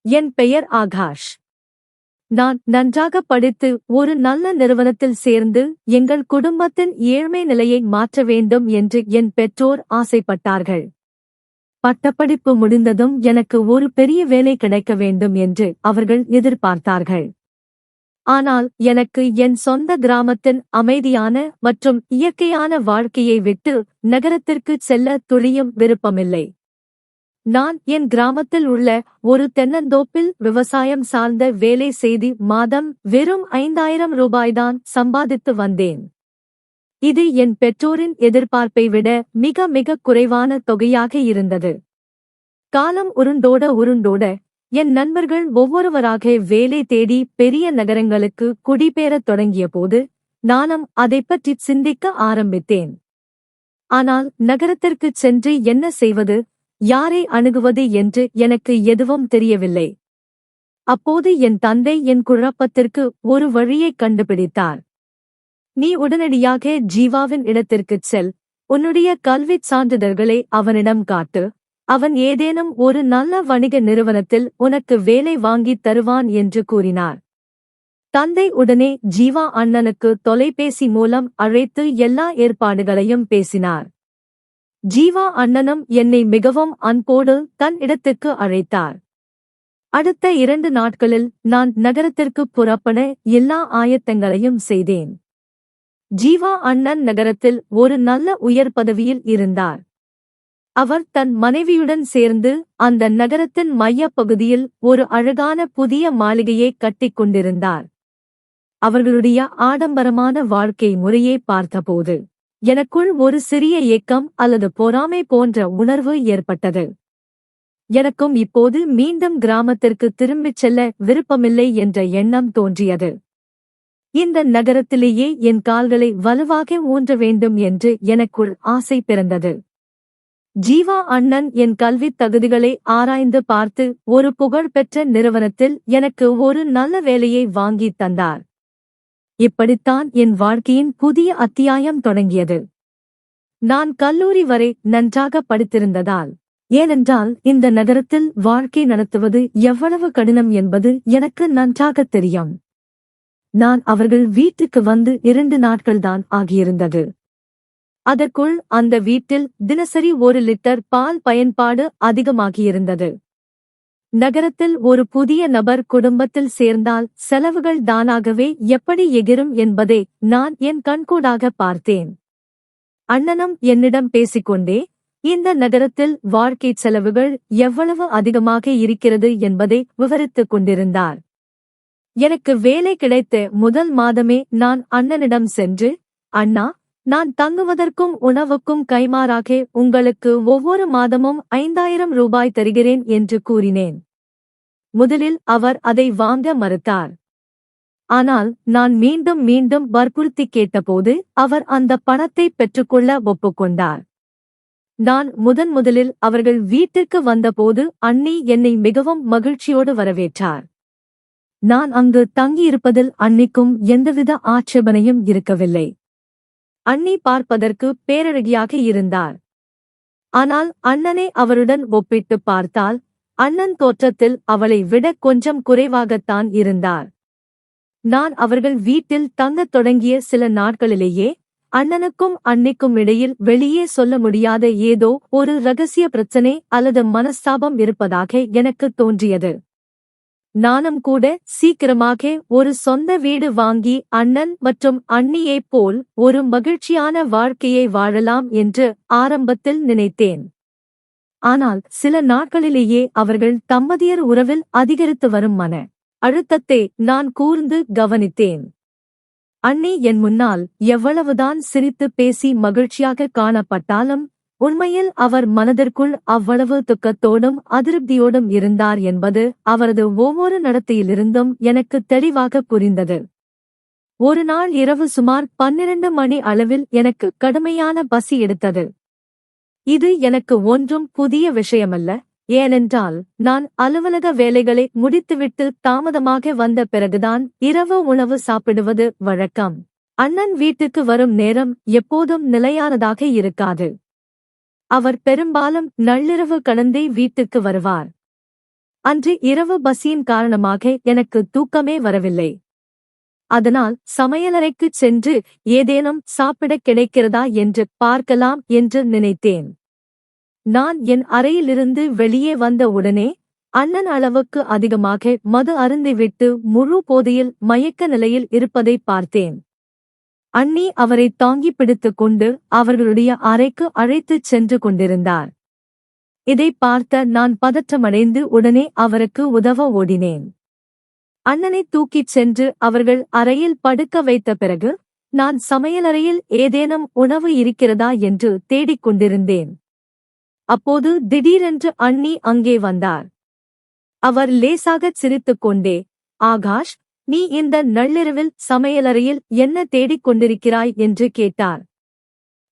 என் பெயர் ஆகாஷ். நான் நன்றாக படித்து ஒரு நல்ல நிறுவனத்தில் சேர்ந்து எங்கள் குடும்பத்தின் ஏழ்மை நிலையை மாற்ற வேண்டும் என்று என் பெற்றோர் ஆசைப்பட்டார்கள். பட்டப்படிப்பு முடிந்ததும் எனக்கு ஒரு பெரிய வேலை கிடைக்க வேண்டும் என்று அவர்கள் எதிர்பார்த்தார்கள். ஆனால் எனக்கு என் சொந்த கிராமத்தின் அமைதியான மற்றும் இயற்கையான வாழ்க்கையை விட்டு நகரத்திற்கு செல்ல துளியும் விருப்பமில்லை. நான் என் கிராமத்தில் உள்ள ஒரு தென்னந்தோப்பில் விவசாயம் சார்ந்த வேலை செய்து மாதம் வெறும் 5000 ரூபாய்தான் சம்பாதித்து வந்தேன். இது என் பெற்றோரின் எதிர்பார்ப்பை விட மிக மிக குறைவான தொகையாக இருந்தது. காலம் உருண்டோட என் நண்பர்கள் ஒவ்வொருவராக வேலை தேடி பெரிய நகரங்களுக்கு குடிபெயரத் தொடங்கியபோது நானும் அதைப்பற்றி சிந்திக்க ஆரம்பித்தேன். ஆனால் நகரத்திற்குச் சென்று என்ன செய்வது, யாரை அணுகுவது என்று எனக்கு எதுவும் தெரியவில்லை. அப்போது என் தந்தை என் குழப்பத்திற்கு ஒரு வழியைக் கண்டுபிடித்தார். நீ உடனடியாக ஜீவாவின் இடத்திற்குச் செல், உன்னுடைய கல்விச் சான்றிதழ்களை அவனிடம் காட்டு, அவன் ஏதேனும் ஒரு நல்ல வணிக நிறுவனத்தில் உனக்கு வேலை வாங்கித் தருவான் என்று கூறினார். தந்தை உடனே ஜீவா அண்ணனுக்கு தொலைபேசி மூலம் அழைத்து எல்லா ஏற்பாடுகளையும் பேசினார். ஜீவா அண்ணனும் என்னை மிகவும் அன்போடு தன் இடத்துக்கு அழைத்தார். அடுத்த 2 நாட்களில் நான் நகரத்திற்கு புறப்பட எல்லா ஆயத்தங்களையும் செய்தேன். ஜீவா அண்ணன் நகரத்தில் ஒரு நல்ல உயர் பதவியில் இருந்தார். அவர் தன் மனைவியுடன் சேர்ந்து அந்த நகரத்தின் மையப் பகுதியில் ஒரு அழகான புதிய மாளிகையை கட்டிக் கொண்டிருந்தார். அவர்களுடைய ஆடம்பரமான வாழ்க்கை முறையை பார்த்தபோது எனக்குள் ஒரு சிறிய ஏக்கம் அல்லது பொறாமை போன்ற உணர்வு ஏற்பட்டது. எனக்கும் இப்போது மீண்டும் கிராமத்திற்கு திரும்பிச் செல்ல விருப்பமில்லை என்ற எண்ணம் தோன்றியது. இந்த நகரத்திலேயே என் கால்களை வலுவாக ஊன்ற வேண்டும் என்று எனக்குள் ஆசை பிறந்தது. ஜீவா அண்ணன் என் கல்வித் தகுதிகளை ஆராய்ந்து பார்த்து ஒரு புகழ்பெற்ற நிறுவனத்தில் எனக்கு ஒரு நல்ல வேலையை வாங்கித் தந்தார். இப்படித்தான் என் வாழ்க்கையின் புதிய அத்தியாயம் தொடங்கியது. நான் கல்லூரி வரை நன்றாக படித்திருந்ததால், ஏனென்றால் இந்த நகரத்தில் வாழ்க்கை நடத்துவது எவ்வளவு கடினம் என்பது எனக்கு நன்றாகத் தெரியும். நான் அவர்கள் வீட்டுக்கு வந்து 2 நாட்கள்தான் ஆகியிருந்தது. அதற்குள் அந்த வீட்டில் தினசரி 1 லிட்டர் பால் பயன்பாடு அதிகமாகியிருந்தது. நகரத்தில் ஒரு புதிய நபர் குடும்பத்தில் சேர்ந்தால் செலவுகள் தானாகவே எப்படி எகிரும் என்பதை நான் என் கண்கூடாக பார்த்தேன். அண்ணனும் என்னிடம் பேசிக்கொண்டே இந்த நகரத்தில் வாழ்க்கை செலவுகள் எவ்வளவு அதிகமாக இருக்கிறது என்பதை விவரித்துக் கொண்டிருந்தார். எனக்கு வேலை கிடைத்த முதல் மாதமே நான் அண்ணனிடம் சென்று, அண்ணா, நான் தங்குவதற்கும் உணவுக்கும் கைமாறாக உங்களுக்கு ஒவ்வொரு மாதமும் 5000 ரூபாய் தருகிறேன் என்று கூறினேன். முதலில் அவர் அதை வாங்க மறுத்தார். ஆனால் நான் மீண்டும் மீண்டும் வற்புறுத்தி கேட்டபோது அவர் அந்த பணத்தை பெற்றுக்கொள்ள ஒப்புக்கொண்டார். நான் முதலில் அவர்கள் வீட்டிற்கு வந்தபோது அண்ணி என்னை மிகவும் மகிழ்ச்சியோடு வரவேற்றார். நான் அங்கு தங்கியிருப்பதில் அன்னிக்கும் எந்தவித ஆட்சேபனையும் இருக்கவில்லை. அண்ணி பார்ப்பதற்கு பேரழகியாக இருந்தார். ஆனால் அண்ணனை அவருடன் ஒப்பிட்டுப் பார்த்தால் அண்ணன் தோற்றத்தில் அவளை விட கொஞ்சம் குறைவாகத்தான் இருந்தார். நான் அவர்கள் வீட்டில் தங்கத் தொடங்கிய சில நாட்களிலேயே அண்ணனுக்கும் அன்னிக்கும் இடையில் வெளியே சொல்ல முடியாத ஏதோ ஒரு ரகசிய பிரச்சனை அல்லது மனஸ்தாபம் இருப்பதாக எனக்கு தோன்றியது. நானும் கூட சீக்கிரமாக ஒரு சொந்த வீடு வாங்கி அண்ணன் மற்றும் அண்ணியைப் போல் ஒரு மகிழ்ச்சியான வாழ்க்கையை வாழலாம் என்று ஆரம்பத்தில் நினைத்தேன். ஆனால் சில நாட்களிலேயே அவர்கள் தம்பதியர் உறவில் அதிகரித்து வரும் மன அழுத்தத்தை நான் கூர்ந்து கவனித்தேன். அண்ணி என் முன்னால் எவ்வளவுதான் சிரித்து பேசி மகிழ்ச்சியாக காணப்பட்டாலும் உண்மையில் அவர் மனதிற்குள் அவ்வளவு துக்கத்தோடும் அதிருப்தியோடும் இருந்தார் என்பது அவரது ஒவ்வொரு நடத்தையிலிருந்தும் எனக்கு தெளிவாக புரிந்தது. ஒரு நாள் இரவு சுமார் 12 மணி அளவில் எனக்கு கடுமையான பசி எடுத்தது. இது எனக்கு ஒன்றும் புதிய விஷயமல்ல, ஏனென்றால் நான் அலுவலக வேலைகளை முடித்துவிட்டு தாமதமாக வந்த பிறகுதான் இரவு உணவு சாப்பிடுவது வழக்கம். அண்ணன் வீட்டுக்கு வரும் நேரம் எப்போதும் நிலையானதாக இருக்காது. அவர் பெரும்பாலும் நள்ளிரவு கடந்தே வீட்டுக்கு வருவார். அன்று இரவு பசியின் காரணமாக எனக்கு தூக்கமே வரவில்லை. அதனால் சமையலறைக்குச் சென்று ஏதேனும் சாப்பிடக் கிடைக்கிறதா என்று பார்க்கலாம் என்று நினைத்தேன். நான் என் அறையிலிருந்து வெளியே வந்த உடனே அண்ணன் அளவுக்கு அதிகமாக மது அருந்திவிட்டு முழு போதையில் மயக்க நிலையில் இருப்பதை பார்த்தேன். அண்ணி அவரை தாங்கி பிடித்துக் கொண்டு அவர்களுடைய அறைக்கு அழைத்துச் சென்று கொண்டிருந்தார். இதை பார்த்த நான் பதற்றமடைந்து உடனே அவருக்கு உதவ ஓடினேன். அண்ணனை தூக்கிச் சென்று அவர்கள் அறையில் படுக்க வைத்த பிறகு நான் சமையலறையில் ஏதேனும் உணவு இருக்கிறதா என்று தேடிக் கொண்டிருந்தேன். அப்போது திடீரென்று அண்ணி அங்கே வந்தார். அவர் லேசாகச் சிரித்துக் கொண்டே, "ஆகாஷ், நீ இந்த நள்ளிரவில் சமையலறையில் என்ன தேடிக் கொண்டிருக்கிறாய்?" என்று கேட்டார்.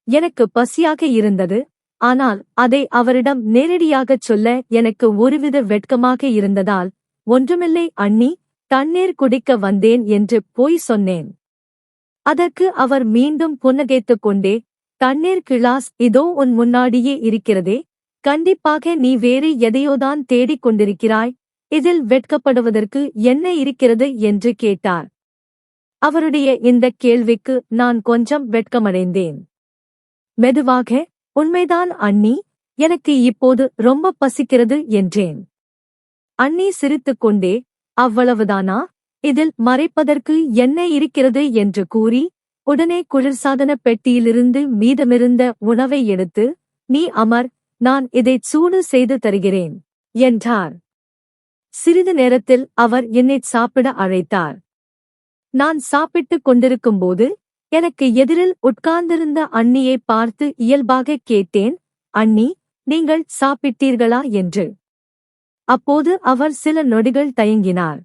எனக்கு பசியாக இருந்தது. ஆனால் அதை அவரிடம் நேரடியாகச் சொல்ல எனக்கு ஒருவித வெட்கமாக இருந்ததால், "ஒன்றுமில்லை அண்ணி, தண்ணீர் குடிக்க வந்தேன்" என்று போய் சொன்னேன். அதற்கு அவர் மீண்டும் புன்னகைத்துக் கொண்டே, "தண்ணீர் கிளாஸ் இதோ உன் முன்னாடியே இருக்கிறதே, கண்டிப்பாக நீ வேறு எதையோதான் தேடிக் கொண்டிருக்கிறாய், இதில் வெட்கப்படுவதற்கு என்ன இருக்கிறது?" என்று கேட்டார். அவருடைய இந்தக் கேள்விக்கு நான் கொஞ்சம் வெட்கமடைந்தேன். மெதுவாக, "உண்மைதான் அண்ணி, எனக்கு இப்போது ரொம்ப பசிக்கிறது" என்றேன். அண்ணி சிரித்துக்கொண்டே, "அவ்வளவுதானா? இதில் மறைப்பதற்கு என்ன இருக்கிறது?" என்று கூறி உடனே குளிர்சாதன பெட்டியிலிருந்து மீதமிருந்த உணவை எடுத்து, "நீ அமர், நான் இதைச் சூடு செய்து தருகிறேன்" என்றார். சிறிது நேரத்தில் அவர் என்னைச் சாப்பிட அழைத்தார். நான் சாப்பிட்டுக் கொண்டிருக்கும்போது எனக்கு எதிரில் உட்கார்ந்திருந்த அண்ணியை பார்த்து இயல்பாகக் கேட்டேன், "அண்ணி, நீங்கள் சாப்பிட்டீர்களா?" என்று. அப்போது அவர் சில நொடிகள் தயங்கினார்.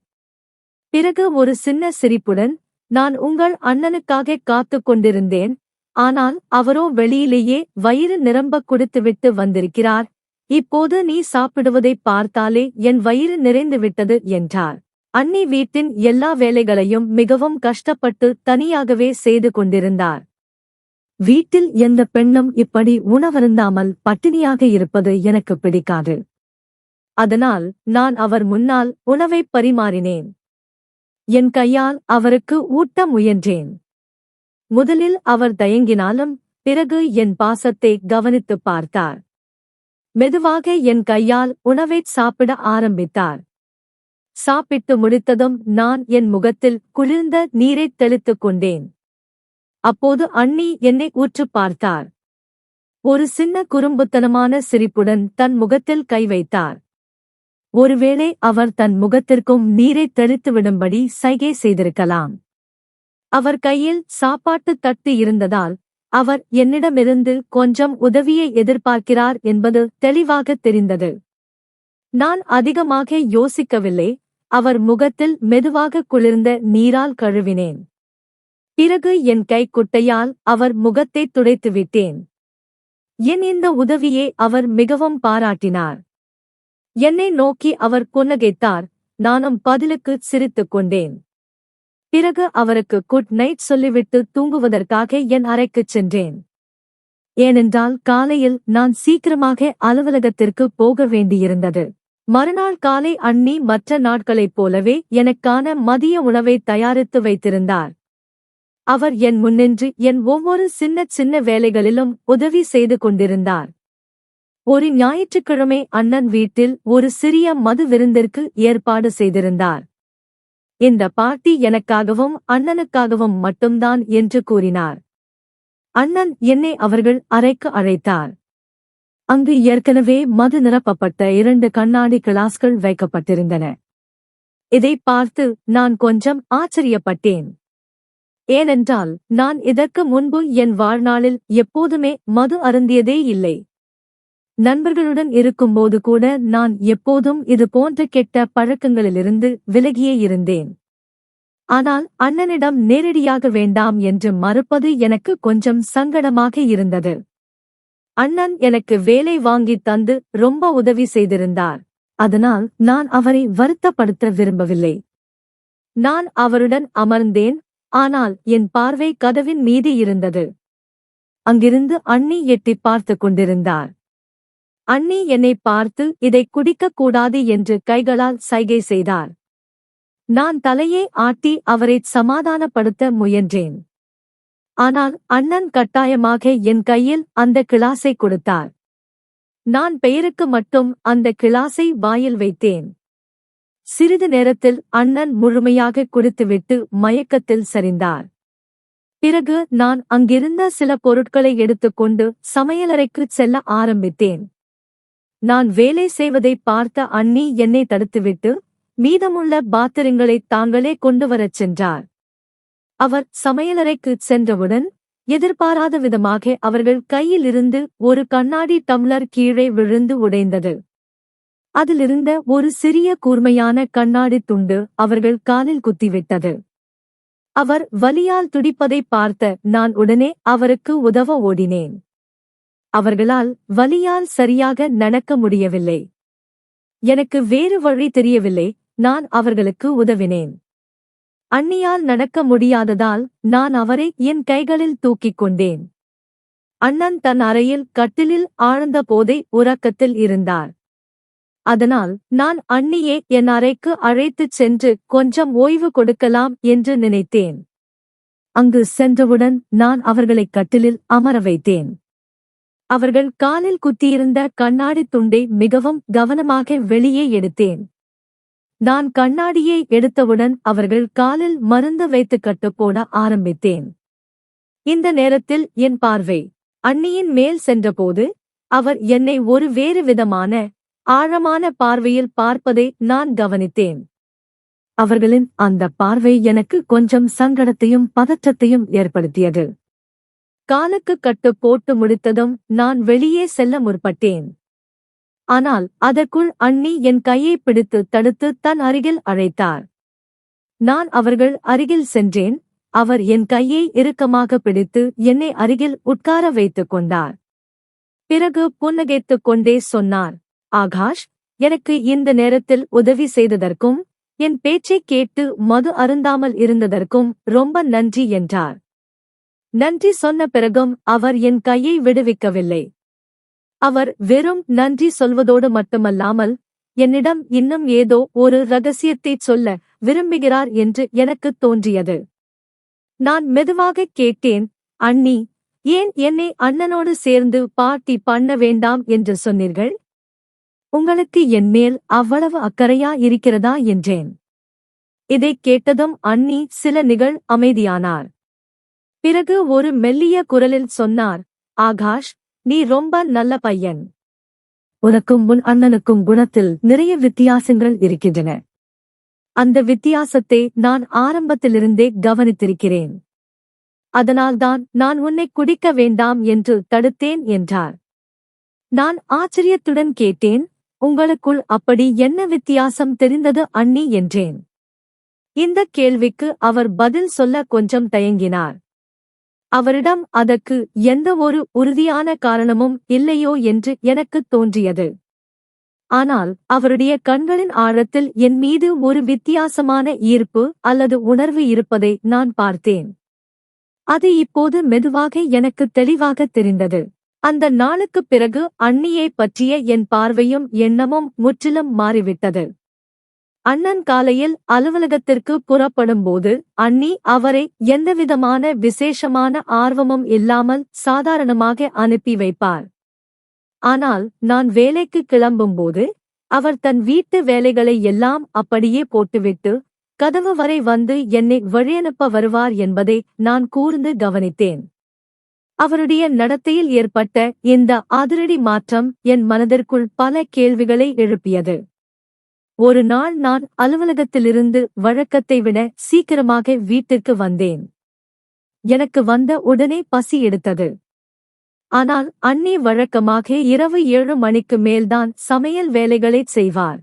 பிறகு ஒரு சின்ன சிரிப்புடன், "நான் உங்கள் அண்ணனுக்காக காத்துக் கொண்டிருந்தேன். ஆனால் அவரோ வெளியிலேயே வயிறு நிரம்ப குடித்துவிட்டு வந்திருக்கிறார். இப்போது நீ சாப்பிடுவதைப் பார்த்தாலே என் வயிறு நிறைந்துவிட்டது" என்றார். அண்ணி வீட்டின் எல்லா வேலைகளையும் மிகவும் கஷ்டப்பட்டு தனியாகவே செய்து கொண்டிருந்தார். வீட்டில் எந்த பெண்ணும் இப்படி உணவருந்தாமல் பட்டினியாக இருப்பது எனக்கு பிடிக்காது. அதனால் நான் அவர் முன்னால் உணவைப் பரிமாறினேன். என் கையால் அவருக்கு ஊட்ட முயன்றேன். முதலில் அவர் தயங்கினாலும் பிறகு என் பாசத்தை கவனித்துப் பார்த்தார். மெதுவாக என் கையால் உணவைச் சாப்பிட ஆரம்பித்தார். சாப்பிட்டு முடித்ததும் நான் என் முகத்தில் குளிர்ந்த நீரைத் தெளித்துக் கொண்டேன். அப்போது அண்ணி என்னை உற்றுப் பார்த்தார். ஒரு சின்ன குறும்புத்தனமான சிரிப்புடன் தன் முகத்தில் கை வைத்தார். ஒருவேளை அவர் தன் முகத்திற்கும் நீரைத் தெளித்துவிடும்படி சைகை செய்திருக்கலாம். அவர் கையில் சாப்பாட்டுத் தட்டு இருந்ததால் அவர் என்னிடமிருந்து கொஞ்சம் உதவியை எதிர்பார்க்கிறார் என்பது தெளிவாகத் தெரிந்தது. நான் அதிகமாக யோசிக்கவில்லை. அவர் முகத்தில் மெதுவாக குளிர்ந்த நீரால் கழுவினேன். பிறகு என் கைக்குட்டையால் அவர் முகத்தை துடைத்துவிட்டேன். என் இந்த உதவியை அவர் மிகவும் பாராட்டினார். என்னை நோக்கி அவர் புன்னகைத்தார். நானும் பதிலுக்கு சிரித்துக் கொண்டேன். பிறகு அவருக்கு குட் நைட் சொல்லிவிட்டு தூங்குவதற்காக என் அறைக்குச் சென்றேன். ஏனென்றால் காலையில் நான் சீக்கிரமாக அலுவலகத்திற்கு போக வேண்டியிருந்தது. மறுநாள் காலை அண்ணி மற்ற நாட்களைப் போலவே எனக்கான மதிய உணவை தயாரித்து வைத்திருந்தார். அவர் என் முன்னின்று என் ஒவ்வொரு சின்ன சின்ன வேலைகளிலும் உதவி செய்து கொண்டிருந்தார். ஒரு ஞாயிற்றுக்கிழமை அண்ணன் வீட்டில் ஒரு சிறிய மது விருந்திற்கு ஏற்பாடு செய்திருந்தார். இந்த பார்ட்டி எனக்காகவும் அண்ணனுக்காகவும் மட்டும்தான் என்று கூறினார். அண்ணன் என்னை அவர்கள் அறைக்கு அழைத்தார். அங்கு ஏற்கனவே மது நிரப்பப்பட்ட 2 கண்ணாடி கிளாஸ்கள் வைக்கப்பட்டிருந்தன. இதை பார்த்து நான் கொஞ்சம் ஆச்சரியப்பட்டேன். ஏனென்றால் நான் இதற்கு முன்பு என் வாழ்நாளில் எப்போதுமே மது அருந்தியதே இல்லை. நண்பர்களுடன் இருக்கும்போது கூட நான் எப்போதும் இது போன்ற கெட்ட பழக்கங்களிலிருந்து விலகியே இருந்தேன். ஆனால் அண்ணனிடம் நேரடியாக வேண்டாம் என்று மறுப்பது எனக்கு கொஞ்சம் சங்கடமாக இருந்தது. அண்ணன் எனக்கு வேலை வாங்கித் தந்து ரொம்ப உதவி செய்திருந்தார். அதனால் நான் அவரை வருத்தப்படுத்த விரும்பவில்லை. நான் அவருடன் அமர்ந்தேன். ஆனால் என் பார்வை கதவின் மீது இருந்தது. அங்கிருந்து அண்ணி எட்டிப் பார்த்துக் கொண்டிருந்தார். அண்ணி என்னை பார்த்து இதை குடிக்கக் கூடாது என்று கைகளால் சைகை செய்தார். நான் தலையை ஆட்டி அவரைச் சமாதானப்படுத்த முயன்றேன். ஆனால் அண்ணன் கட்டாயமாக என் கையில் அந்த கிளாஸை கொடுத்தார். நான் பெயருக்கு மட்டும் அந்த கிளாஸை வாயில் வைத்தேன். சிறிது நேரத்தில் அண்ணன் முழுமையாக குடித்துவிட்டு மயக்கத்தில் சரிந்தார். பிறகு நான் அங்கிருந்த சில பொருட்களை எடுத்துக்கொண்டு சமையலறைக்குச் செல்ல ஆரம்பித்தேன். நான் வேலை செய்வதை பார்த்த அண்ணி என்னை தடுத்துவிட்டு மீதமுள்ள பாத்திரங்களை தாங்களே கொண்டு வரச் சென்றார். அவர் சமையலறைக்குச் சென்றவுடன் எதிர்பாராத விதமாக அவர்கள் கையிலிருந்து ஒரு கண்ணாடி டம்ளர் கீழே விழுந்து உடைந்தது. அதிலிருந்த ஒரு சிறிய கூர்மையான கண்ணாடி துண்டு அவர்கள் காலில் குத்திவிட்டது. அவர் வலியால் துடிப்பதை பார்த்த நான் உடனே அவருக்கு உதவ ஓடினேன். அவர்களால் வலியால் சரியாக நடக்க முடியவில்லை. எனக்கு வேறு வழி தெரியவில்லை. நான் அவர்களுக்கு உதவினேன். அண்ணியால் நடக்க முடியாததால் நான் அவரை என் கைகளில் தூக்கிக் கொண்டேன். அண்ணன் தன் அறையில் கட்டிலில் ஆழ்ந்த போதை உறக்கத்தில் இருந்தார். அதனால் நான் அண்ணியை என் அறைக்கு அழைத்துச் சென்று கொஞ்சம் ஓய்வு கொடுக்கலாம் என்று நினைத்தேன். அங்கு சென்றவுடன் நான் அவர்களை கட்டிலில் அமர வைத்தேன். அவர்கள் காலில் குத்தியிருந்த கண்ணாடித் துண்டை மிகவும் கவனமாக வெளியே எடுத்தேன். நான் கண்ணாடியை எடுத்தவுடன் அவர்கள் காலில் மருந்து வைத்து கட்டுப்போட ஆரம்பித்தேன். இந்த நேரத்தில் என் பார்வை அண்ணியின் மேல் சென்றபோது அவர் என்னை ஒரு வேறு விதமான ஆழமான பார்வையில் பார்ப்பதை நான் கவனித்தேன். அவர்களின் அந்த பார்வை எனக்கு கொஞ்சம் சங்கடத்தையும் பதற்றத்தையும் ஏற்படுத்தியது. காலுக்கு கட்டு போட்டு முடித்ததும் நான் வெளியே செல்ல முற்பட்டேன். ஆனால் அதற்குள் அண்ணி என் கையை பிடித்து தடுத்து தன் அருகில் அழைத்தார். நான் அவர்கள் அருகில் சென்றேன். அவர் என் கையை இறுக்கமாக பிடித்து என்னை அருகில் உட்கார வைத்துக் கொண்டார். பிறகு புன்னகைத்துக் கொண்டே சொன்னார், ஆகாஷ், எனக்கு இந்த நேரத்தில் உதவி செய்ததற்கும் என் பேச்சைக் கேட்டு மது அருந்தாமல் இருந்ததற்கும் ரொம்ப நன்றி என்றார். நன்றி சொன்ன பிறகும் அவர் என் கையை விடுவிக்கவில்லை. அவர் வெறும் நன்றி சொல்வதோடு மட்டுமல்லாமல் என்னிடம் இன்னும் ஏதோ ஒரு ரகசியத்தைச் சொல்ல விரும்புகிறார் என்று எனக்குத் தோன்றியது. நான் மெதுவாகக் கேட்டேன், அண்ணி, ஏன் என்னை அண்ணனோடு சேர்ந்து பார்ட்டி பண்ண வேண்டாம் என்று சொன்னீர்கள்? உங்களுக்கு என் மேல் அவ்வளவு அக்கறையா இருக்கிறதா என்றேன். இதைக் கேட்டதும் அண்ணி சில நிகழ் அமைதியானார். பிறகு ஒரு மெல்லிய குரலில் சொன்னார், ஆகாஷ், நீ ரொம்ப நல்ல பையன். உனக்கும் உன் அண்ணனுக்கும் குணத்தில் நிறைய வித்தியாசங்கள் இருக்கின்றன. அந்த வித்தியாசத்தை நான் ஆரம்பத்திலிருந்தே கவனித்திருக்கிறேன். அதனால்தான் நான் உன்னை குடிக்க வேண்டாம் என்று தடுத்தேன் என்றார். நான் ஆச்சரியத்துடன் கேட்டேன், உங்களுக்குள் அப்படி என்ன வித்தியாசம் தெரிந்தது அண்ணி என்றேன். இந்த கேள்விக்கு அவர் பதில் சொல்ல கொஞ்சம் தயங்கினார். அவரிடம் அதற்கு எந்த ஒரு உறுதியான காரணமும் இல்லையோ என்று எனக்குத் தோன்றியது. ஆனால் அவருடைய கண்களின் ஆழத்தில் என் மீது ஒரு வித்தியாசமான ஈர்ப்பு அல்லது உணர்வு இருப்பதை நான் பார்த்தேன். அது இப்போது மெதுவாக எனக்கு தெளிவாக தெரிந்தது. அந்த நாளுக்குப் பிறகு அண்ணியைப் பற்றிய என் பார்வையும் எண்ணமும் முற்றிலும் மாறிவிட்டது. அண்ணன் காலையில் அலுவலகத்திற்கு புறப்படும்போது அண்ணி அவரை எந்தவிதமான விசேஷமான ஆர்வமும் இல்லாமல் சாதாரணமாக அனுப்பி வைப்பார். ஆனால் நான் வேலைக்கு கிளம்பும்போது அவர் தன் வீட்டு வேலைகளை எல்லாம் அப்படியே போட்டுவிட்டு கதவு வரை வந்து என்னை வழியனுப்ப வருவார் என்பதை நான் கூர்ந்து கவனித்தேன். அவருடைய நடத்தையில் ஏற்பட்ட இந்த அதிரடி மாற்றம் என் மனதிற்குள் பல கேள்விகளை எழுப்பியது. ஒரு நாள் நான் அலுவலகத்திலிருந்து வழக்கத்தை விட சீக்கிரமாக வீட்டிற்கு வந்தேன். எனக்கு வந்த உடனே பசி எடுத்தது. ஆனால் அண்ணி வழக்கமாக இரவு 7 மணிக்கு மேல்தான் சமையல் வேலைகளைச் செய்வார்.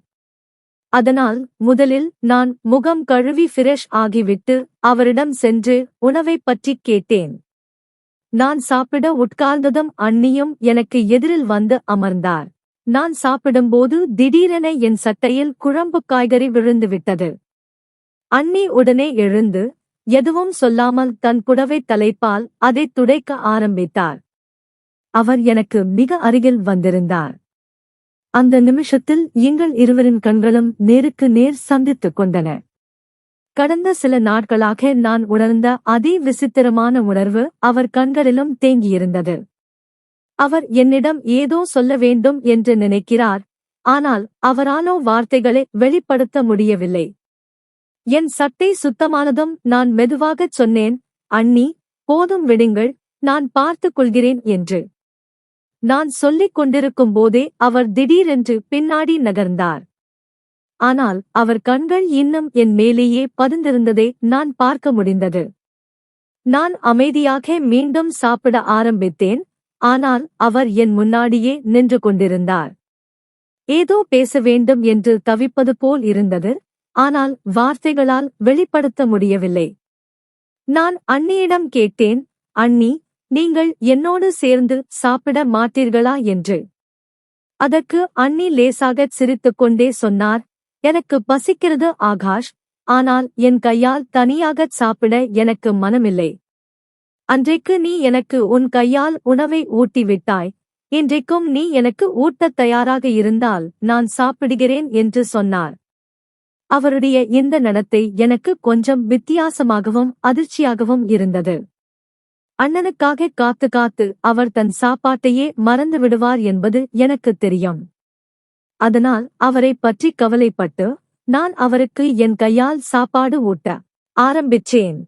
அதனால் முதலில் நான் முகம் கழுவி ஃப்ரெஷ் ஆகிவிட்டு அவரிடம் சென்று உணவைப் பற்றிக் கேட்டேன். நான் சாப்பிட உட்கார்ந்ததும் அண்ணியும் எனக்கு எதிரில் வந்து அமர்ந்தார். நான் சாப்பிடும்போது திடீரென என் சட்டையில் குழம்பு காய்கறி விழுந்துவிட்டது. அண்ணி உடனே எழுந்து எதுவும் சொல்லாமல் தன் புடவைத் தலைப்பால் அதைத் துடைக்க ஆரம்பித்தார். அவர் எனக்கு மிக அருகில் வந்திருந்தார். அந்த நிமிஷத்தில் எங்கள் இருவரின் கண்களும் நேருக்கு நேர் சந்தித்துக் கொண்டன. கடந்த சில நாட்களாக நான் உணர்ந்த அதே விசித்திரமான உணர்வு அவர் கண்களிலும் தேங்கியிருந்தது. அவர் என்னிடம் ஏதோ சொல்ல வேண்டும் என்று நினைக்கிறார், ஆனால் அவராலோ வார்த்தைகளை வெளிப்படுத்த முடியவில்லை. என் சட்டை சுத்தமானதும் நான் மெதுவாகச் சொன்னேன், அண்ணி, போதும் விடுங்கள், நான் பார்த்துக் கொள்கிறேன் என்று. நான் சொல்லிக் கொண்டிருக்கும் போதே அவர் திடீரென்று பின்னாடி நகர்ந்தார். ஆனால் அவர் கண்கள் இன்னும் என் மேலேயே பதிந்திருந்ததை நான் பார்க்க முடிந்தது. நான் அமைதியாக மீண்டும் சாப்பிட ஆரம்பித்தேன், ஆனால் அவர் என் முன்னாடியே நின்று கொண்டிருந்தார். ஏதோ பேச வேண்டும் என்று தவிப்பது போல் இருந்தது, ஆனால் வார்த்தைகளால் வெளிப்படுத்த முடியவில்லை. நான் அண்ணியிடம் கேட்டேன், அண்ணி, நீங்கள் என்னோடு சேர்ந்து சாப்பிட மாட்டீர்களா என்று. அதற்கு அண்ணி லேசாகச் சிரித்துக்கொண்டே சொன்னார், எனக்கு பசிக்கிறது ஆகாஷ், ஆனால் என் கையால் தனியாகச் சாப்பிட எனக்கு மனமில்லை. அன்றைக்கு நீ எனக்கு உன் கையால் உணவை ஊட்டிவிட்டாய், இன்றைக்கும் நீ எனக்கு ஊட்டத் தயாராக இருந்தால் நான் சாப்பிடுகிறேன் என்று சொன்னார். அவருடைய இந்த நடத்தை எனக்கு கொஞ்சம் வித்தியாசமாகவும் அதிர்ச்சியாகவும் இருந்தது. அண்ணனுக்காக காத்து காத்து அவர் தன் சாப்பாட்டையே மறந்து விடுவார் என்பது எனக்குத் தெரியும். அதனால் அவரை பற்றி கவலைப்பட்டு நான் அவருக்கு என் கையால் சாப்பாடு ஊட்ட ஆரம்பிச்சேன்.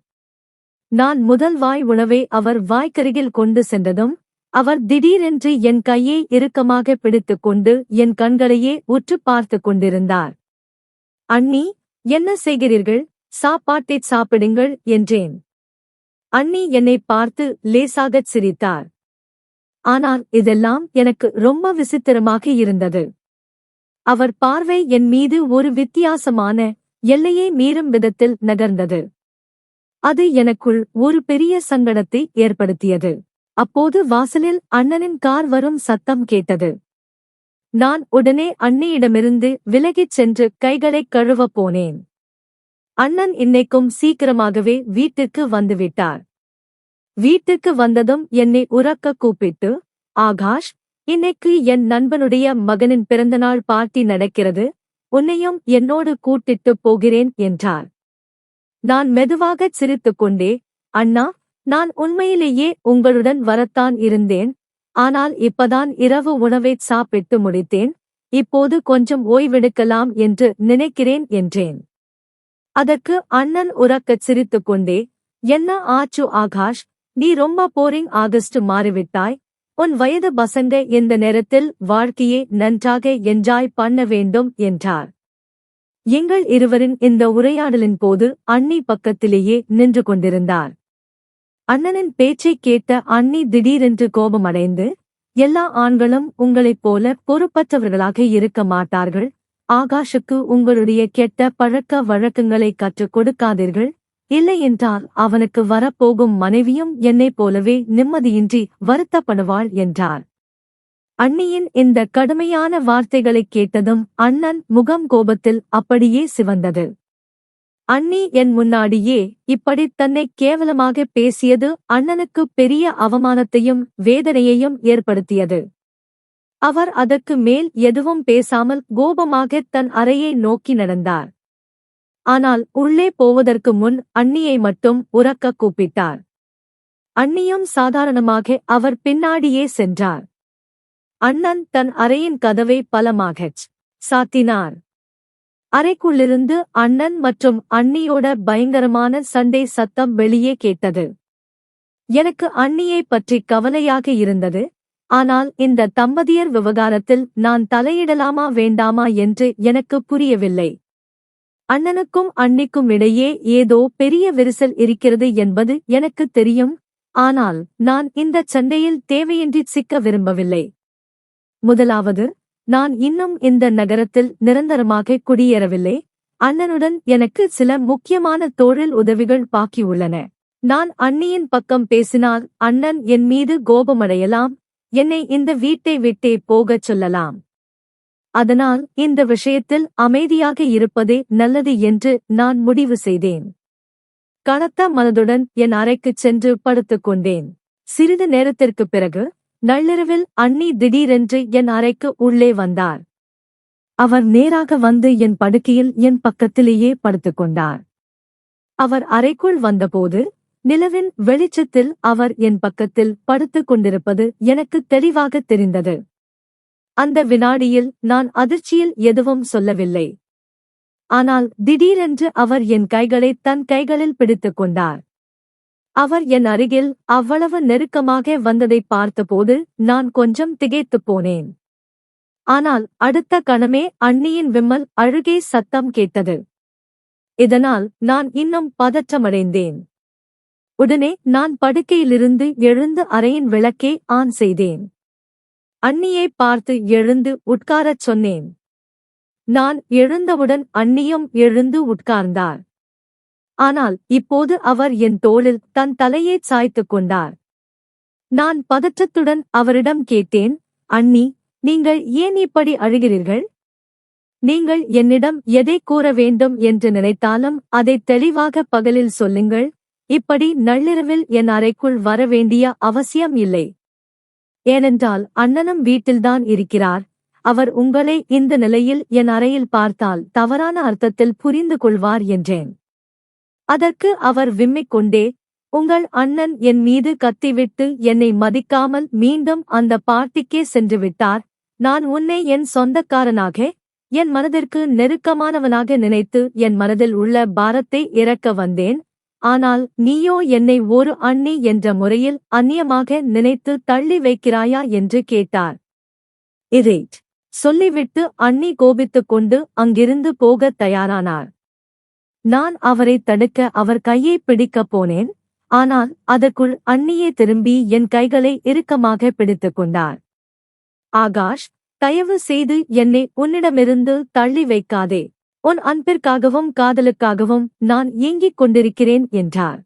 நான் முதல் வாய் உணவை அவர் வாய்க்கருகில் கொண்டு சென்றதும் அவர் திடீரென்று என் கையை இறுக்கமாக பிடித்துக் கொண்டு என் கண்களையே உற்று பார்த்துக் கொண்டிருந்தார். அண்ணி, என்ன செய்கிறீர்கள், சாப்பாட்டைச் சாப்பிடுங்கள் என்றேன். அண்ணி என்னை பார்த்து லேசாகச் சிரித்தார். ஆனால் இதெல்லாம் எனக்கு ரொம்ப விசித்திரமாக இருந்தது. அவர் பார்வை என் மீது ஒரு வித்தியாசமான, எல்லையை மீறும் விதத்தில் நகர்ந்தது. அது எனக்குள் ஒரு பெரிய சங்கடத்தை ஏற்படுத்தியது. அப்போது வாசலில் அண்ணனின் கார் வரும் சத்தம் கேட்டது. நான் உடனே அண்ணியிடமிருந்து விலகிச் சென்று கைகளைக் கழுவப் போனேன். அண்ணன் இன்னைக்கும் சீக்கிரமாகவே வீட்டிற்கு வந்துவிட்டார். வீட்டிற்கு வந்ததும் என்னை உரக்க கூப்பிட்டு, ஆகாஷ், இன்னைக்கு என் நண்பனுடைய மகனின் பிறந்தநாள் பார்ட்டி நடக்கிறது, உன்னையும் என்னோடு கூட்டிட்டுப் போகிறேன் என்றார். நான் மெதுவாகச் சிரித்துக்கொண்டே, அண்ணா, நான் உண்மையிலேயே உங்களுடன் வரத்தான் இருந்தேன், ஆனால் இப்பதான் இரவு உணவைச் சாப்பிட்டு முடித்தேன், இப்போது கொஞ்சம் ஓய்வெடுக்கலாம் என்று நினைக்கிறேன் என்றேன். அதற்கு அண்ணன் உரக்கச் சிரித்துக்கொண்டே, என்ன ஆச்சு ஆகாஷ், நீ ரொம்ப போரிங் ஆகஸ்ட் மாறிவிட்டாய், உன் வயது பசங்க இந்த நேரத்தில் வாழ்க்கையை நன்றாக என்ஜாய் பண்ண வேண்டும் என்றார். எங்கள் இருவரின் இந்த உரையாடலின் போது அண்ணி பக்கத்திலேயே நின்று கொண்டிருந்தார். அண்ணனின் பேச்சைக் கேட்ட அண்ணி திடீரென்று கோபமடைந்து, எல்லா ஆண்களும் உங்களைப் போல பொறுப்பற்றவர்களாக இருக்க மாட்டார்கள், ஆகாஷுக்கு உங்களுடைய கெட்ட பழக்க வழக்கங்களை கற்றுக் கொடுக்காதீர்கள், இல்லையென்றால் அவனுக்கு வரப்போகும் மனைவியும் என்னைப் போலவே நிம்மதியின்றி வருத்தப்படுவாள் என்றார். அண்ணியின் இந்த கடுமையான வார்த்தைகளைக் கேட்டதும் அண்ணன் முகம் கோபத்தில் அப்படியே சிவந்தது. அண்ணி என் முன்னாடியே இப்படி தன்னை கேவலமாக பேசியது அண்ணனுக்கு பெரிய அவமானத்தையும் வேதனையையும் ஏற்படுத்தியது. அவர் அதற்கு மேல் எதுவும் பேசாமல் கோபமாக தன் அறையை நோக்கி நடந்தார். ஆனால் உள்ளே போவதற்கு முன் அண்ணியை மட்டும் உரக்க கூப்பிட்டார். அண்ணியும் சாதாரணமாக அவர் பின்னாடியே சென்றார். அண்ணன் தன் அறையின் கதவை பலமாகச் சாத்தினார். அறைக்குள்ளிருந்து அண்ணன் மற்றும் அண்ணியோட பயங்கரமான சண்டை சத்தம் வெளியே கேட்டது. எனக்கு அண்ணியை பற்றி கவலையாக இருந்தது, ஆனால் இந்த தம்பதியர் விவகாரத்தில் நான் தலையிடலாமா வேண்டாமா என்று எனக்கு புரியவில்லை. அண்ணனுக்கும் அண்ணிக்கும் இடையே ஏதோ பெரிய விரிசல் இருக்கிறது என்பது எனக்கு தெரியும், ஆனால் நான் இந்த சண்டையில் தேவையின்றி சிக்க விரும்பவில்லை. முதலாவது, நான் இன்னும் இந்த நகரத்தில் நிரந்தரமாக குடியேறவில்லை. அண்ணனுடன் எனக்கு சில முக்கியமான தொழில் உதவிகள் பாக்கியுள்ளன. நான் அண்ணியின் பக்கம் பேசினால் அண்ணன் என் மீது கோபமடையலாம், என்னை இந்த வீட்டை விட்டே போகச் சொல்லலாம். அதனால் இந்த விஷயத்தில் அமைதியாக இருப்பதே நல்லது என்று நான் முடிவு செய்தேன். கனத்த மனதுடன் என் அறைக்குச் சென்று படுத்துக் கொண்டேன். சிறிது நேரத்திற்குப் பிறகு நள்ளிரவில் அண்ணி திடீரென்று என் அறைக்கு உள்ளே வந்தார். அவர் நேராக வந்து என் படுக்கையில் என் பக்கத்திலேயே படுத்துக்கொண்டார். அவர் அறைக்குள் வந்தபோது நிலவின் வெளிச்சத்தில் அவர் என் பக்கத்தில் படுத்துக் கொண்டிருப்பது எனக்கு தெளிவாக தெரிந்தது. அந்த வினாடியில் நான் அதிர்ச்சியில் எதுவும் சொல்லவில்லை. ஆனால் திடீரென்று அவர் என் கைகளை தன் கைகளில் பிடித்துக் கொண்டார். அவர் என் அருகில் அவ்வளவு நெருக்கமாக வந்ததை பார்த்தபோது நான் கொஞ்சம் திகைத்துப் போனேன். ஆனால் அடுத்த கணமே அண்ணியின் விம்மல் அழுகை சத்தம் கேட்டது. இதனால் நான் இன்னும் பதற்றமடைந்தேன். உடனே நான் படுக்கையிலிருந்து எழுந்து அறையின் விளக்கை ஆன் செய்தேன். அண்ணியை பார்த்து எழுந்து உட்காரச் சொன்னேன். நான் எழுந்தவுடன் அண்ணியும் எழுந்து உட்கார்ந்தார். ஆனால் இப்போது அவர் என் தோளில் தன் தலையைச் சாய்த்துக் கொண்டார். நான் பதற்றத்துடன் அவரிடம் கேட்டேன், அண்ணி, நீங்கள் ஏன் இப்படி அழுகிறீர்கள்? நீங்கள் என்னிடம் எதை கூற வேண்டும் என்று நினைத்தாலும் அதை தெளிவாக பகலில் சொல்லுங்கள். இப்படி நள்ளிரவில் என் அறைக்குள் வரவேண்டிய அவசியம் இல்லை. ஏனென்றால் அண்ணனும் வீட்டில்தான் இருக்கிறார். அவர் உங்களை இந்த நிலையில் என் அறையில் பார்த்தால் தவறான அர்த்தத்தில் புரிந்து கொள்வார் என்றேன். அதற்கு அவர் விம்மிக் கொண்டே, உங்கள் அண்ணன் என் மீது கத்திவிட்டு என்னை மதிக்காமல் மீண்டும் அந்த பார்ட்டிக்கே சென்று விட்டார். நான் உன்னை என் சொந்தக்காரனாக, என் மனதிற்கு நெருக்கமானவனாக நினைத்து என் மனதில் உள்ள பாரத்தை இறக்க வந்தேன். ஆனால் நீயோ என்னை ஒரு அண்ணி என்ற முறையில் அந்நியமாக நினைத்து தள்ளி வைக்கிறாயா என்று கேட்டார். இதைச் சொல்லிவிட்டு அண்ணி கோபித்துக் கொண்டு அங்கிருந்து போகத் தயாரானார். நான் அவரை தடுக்க அவர் கையை பிடிக்கப் போனேன். ஆனால் அதற்குள் அண்ணியே திரும்பி என் கைகளை இறுக்கமாக பிடித்துக் கொண்டார். ஆகாஷ், தயவு செய்து என்னை உன்னிடமிருந்து தள்ளி வைக்காதே. உன் அன்பிற்காகவும் காதலுக்காகவும் நான் ஏங்கிக் கொண்டிருக்கிறேன் என்றார்.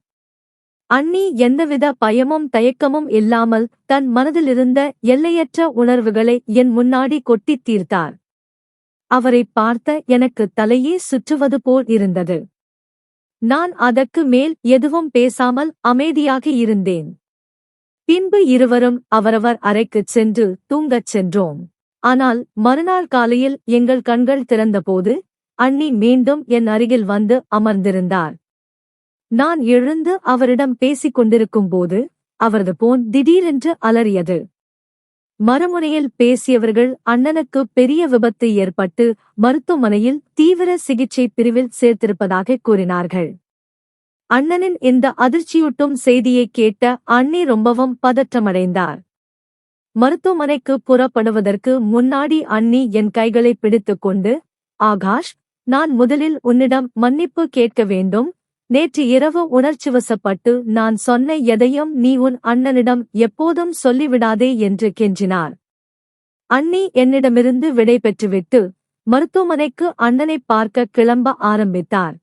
அண்ணி எந்தவித பயமும் தயக்கமும் இல்லாமல் தன் மனதிலிருந்த எல்லையற்ற உணர்வுகளை என் முன்னாடி கொட்டித் தீர்த்தார். அவரைப் பார்த்த எனக்கு தலையே சுற்றுவது போல் இருந்தது. நான் அதற்கு மேல் எதுவும் பேசாமல் அமைதியாக இருந்தேன். பின்பு இருவரும் அவரவர் அறைக்குச் சென்று தூங்கச் சென்றோம். ஆனால் மறுநாள் காலையில் எங்கள் கண்கள் திறந்தபோது அண்ணி மீண்டும் என் அருகில் வந்து அமர்ந்திருந்தார். நான் எழுந்து அவரிடம் பேசிக் கொண்டிருக்கும்போது அவரது போன் திடீரென்று அலறியது. மறுமுனையில் பேசியவர்கள் அண்ணனுக்கு பெரிய விபத்து ஏற்பட்டு மருத்துவமனையில் தீவிர சிகிச்சை பிரிவில் சேர்த்திருப்பதாக கூறினார்கள். அண்ணனின் இந்த அதிர்ச்சியூட்டும் செய்தியைக் கேட்ட அண்ணி ரொம்பவும் பதற்றமடைந்தார். மருத்துவமனைக்கு புறப்படுவதற்கு முன்னாடி அண்ணி என் கைகளை பிடித்துக் கொண்டு, ஆகாஷ், நான் முதலில் உன்னிடம் மன்னிப்பு கேட்க வேண்டும். நேற்று இரவு உணர்ச்சிவசப்பட்டு நான் சொன்ன எதையும் நீ உன் அண்ணனிடம் எப்போதும் சொல்லிவிடாதே என்று கெஞ்சினார். அண்ணி என்னிடமிருந்து விடை பெற்றுவிட்டு மருத்துவமனைக்கு அண்ணனை பார்க்க கிளம்ப ஆரம்பித்தார்.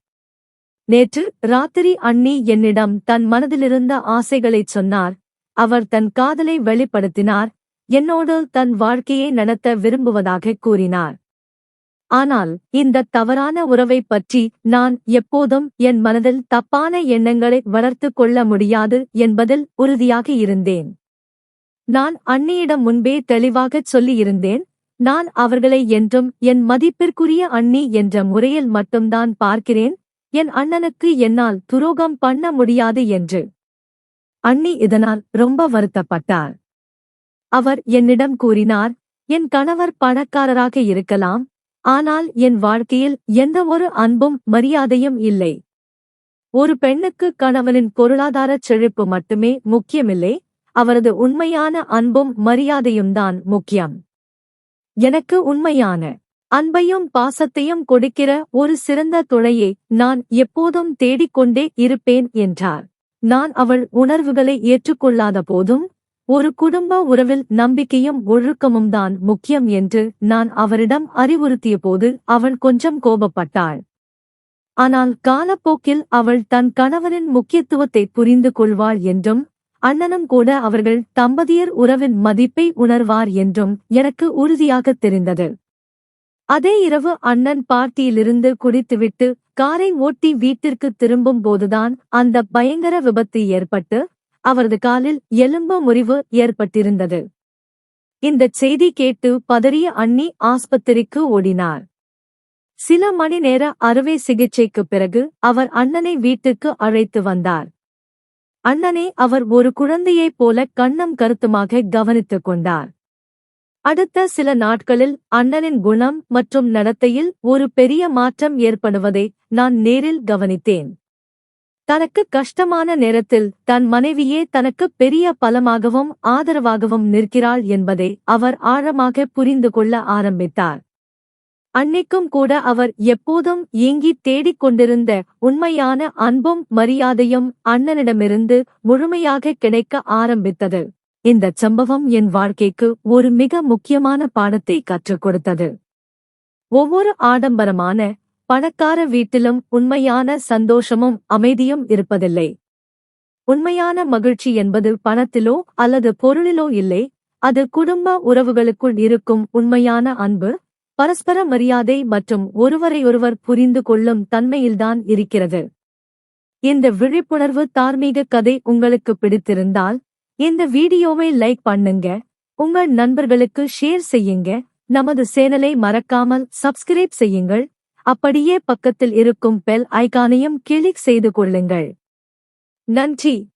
நேற்று ராத்திரி அண்ணி என்னிடம் தன் மனதிலிருந்த ஆசைகளைச் சொன்னார். அவர் தன் காதலை வெளிப்படுத்தினார். என்னோடு தன் வாழ்க்கையை நடத்த விரும்புவதாக கூறினார். ஆனால் இந்த தவறான உறவைப் பற்றி நான் எப்போதும் என் மனதில் தப்பான எண்ணங்களை வளர்த்துக் கொள்ள முடியாது என்பதில் உறுதியாக இருந்தேன். நான் அண்ணியிடம் முன்பே தெளிவாகச் சொல்லியிருந்தேன். நான் அவர்களை என்றும் என் மதிப்பிற்குரிய அண்ணி என்ற முறையில் மட்டும்தான் பார்க்கிறேன். என் அண்ணனுக்கு என்னால் துரோகம் பண்ண முடியாது என்று. அண்ணி இதனால் ரொம்ப வருத்தப்பட்டார். அவர் என்னிடம் கூறினார், என் கணவர் பணக்காரராக இருக்கலாம். ஆனால் என் வாழ்க்கையில் எந்த ஒரு அன்பும் மரியாதையும் இல்லை. ஒரு பெண்ணுக்கு கணவனின் பொருளாதார செழிப்பு மட்டுமே முக்கியமில்லை, அவரது உண்மையான அன்பும் மரியாதையும்தான் முக்கியம். எனக்கு உண்மையான அன்பையும் பாசத்தையும் கொடுக்கிற ஒரு சிறந்த துணையை நான் எப்போதும் தேடிக்கொண்டே இருப்பேன் என்றார். நான் அவள் உணர்வுகளை ஏற்றுக்கொள்ளாத போதும் ஒரு குடும்ப உறவில் நம்பிக்கையும் ஒழுக்கமும் தான் முக்கியம் என்று நான் அவரிடம் அறிவுறுத்தியபோது அவள் கொஞ்சம் கோபப்பட்டாள். ஆனால் காலப்போக்கில் அவள் தன் கணவனின் முக்கியத்துவத்தை புரிந்து கொள்வாள் என்றும் அண்ணனும் கூட அவர்கள் தம்பதியர் உறவின் மதிப்பை உணர்வார் என்றும் எனக்கு உறுதியாகத் தெரிந்தது. அதே இரவு அண்ணன் பார்ட்டியிலிருந்து குடித்துவிட்டு காரை ஓட்டி வீட்டிற்கு திரும்பும் போதுதான் அந்த பயங்கர விபத்து ஏற்பட்டு அவரது காலில் எலும்பு முறிவு ஏற்பட்டிருந்தது. இந்தச் செய்தி கேட்டு பதறிய அண்ணி ஆஸ்பத்திரிக்கு ஓடினார். சில மணி நேர அறுவை சிகிச்சைக்குப் பிறகு அவர் அண்ணனை வீட்டுக்கு அழைத்து வந்தார். அண்ணனை அவர் ஒரு குழந்தையைப் போல கண்ணும் கருத்துமாக கவனித்துக் கொண்டார். அடுத்த சில நாட்களில் அண்ணனின் குணம் மற்றும் நடத்தையில் ஒரு பெரிய மாற்றம் ஏற்படுவதை நான் நேரில் கவனித்தேன். தனக்கு கஷ்டமான நேரத்தில் தன் மனைவியே தனக்கு பெரிய பலமாகவும் ஆதரவாகவும் நிற்கிறாள் என்பதை அவர் ஆழமாக புரிந்து கொள்ள ஆரம்பித்தார். அன்னைக்கும் கூட அவர் எப்போதும் ஏங்கித் தேடிக் கொண்டிருந்த உண்மையான அன்பும் மரியாதையும் அண்ணனிடமிருந்து முழுமையாக கிடைக்க ஆரம்பித்தது. இந்தச் சம்பவம் என் வாழ்க்கைக்கு ஒரு மிக முக்கியமான பாடத்தை கற்றுக் கொடுத்தது. ஒவ்வொரு ஆடம்பரமான பணக்கார வீட்டிலும் உண்மையான சந்தோஷமும் அமைதியும் இருப்பதில்லை. உண்மையான மகிழ்ச்சி என்பது பணத்திலோ அல்லது பொருளிலோ இல்லை, அது குடும்ப உறவுகளுக்குள் இருக்கும் உண்மையான அன்பு, பரஸ்பர மரியாதை மற்றும் ஒருவரையொருவர் புரிந்து கொள்ளும் தன்மையில்தான் இருக்கிறது. இந்த விழிப்புணர்வு தார்மீக கதை உங்களுக்கு பிடித்திருந்தால் இந்த வீடியோவை லைக் பண்ணுங்க, உங்கள் நண்பர்களுக்கு ஷேர் செய்யுங்க, நமது சேனலை மறக்காமல் சப்ஸ்கிரைப் செய்யுங்கள், அப்படியே பக்கத்தில் இருக்கும் பெல் ஐகானையும் கிளிக் செய்து கொள்ளுங்கள். நன்றி.